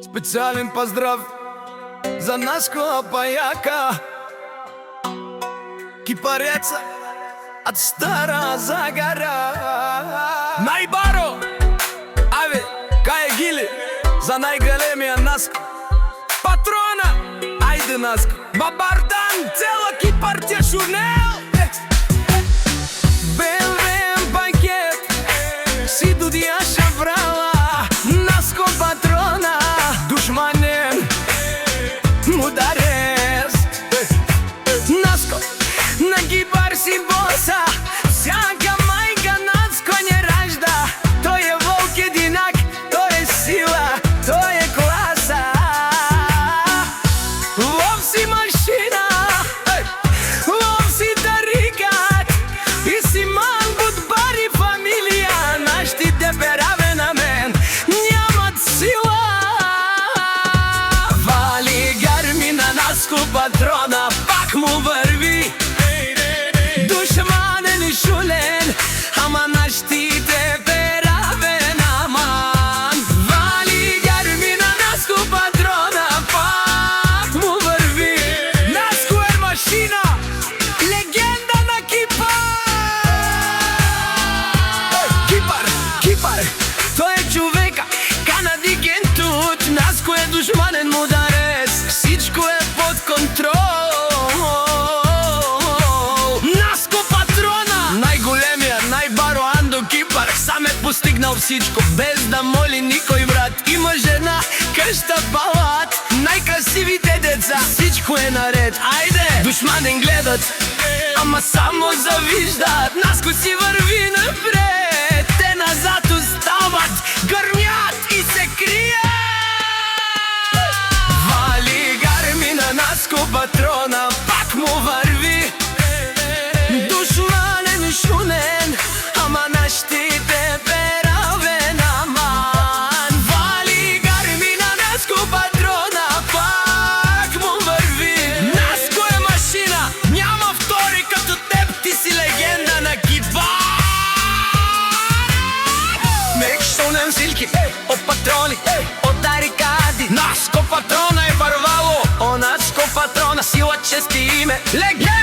Специален поздрав за Наско Пајака, кипареца од Стара Загора. Најбаро, аве, кај гили за најголемија Наско патрона. Ајде Наско, бабардан, цела кипартија шурнел. Белвен пакет, си дудија шаврала, Наско патрона, душманен мударес. Наско, на кипар си боса, сјака мајка Наско не ражда. Тој е волк единак, тој е сила, тој е класа. Лов си машина, лов си тарикат, и си ман будбари фамилија. Нашти депераве на мен нямат сила. Вали гарми на Наско патрона, пак му върви. Душманен и шулен, ама нашти депераве на ман. Вали гарми на Наско патрона, пак му върви. Наско е машина, легенда на Кипар. Кипар, тој е човека, канадикен тут. Наско е душманен мударец, всичко е под контрол. Наско патрона, најголемија, најбаро Андо Кипар, сам е постигнал всичко, без да моли никој брат. Има жена, къща, палат, најкрасивите деца, всичко е наред. Ајде, душманен гледат, ама само завиждат. Наско си върви напред, те назад остават, гърмят и се крият. Вали гарми на Наско патрона, пак му върви. Душманен и шунен, ама нашти депераве на ман. Вали гарми на Наско патрона, пак му върви. Наско е машина, няма втори като теб, ти си легенда на Кипар. Мек шунен силки, о патрони, о тарикади. Наско патрона е парвало, о Наско патрона, сила, чест и име, легенда.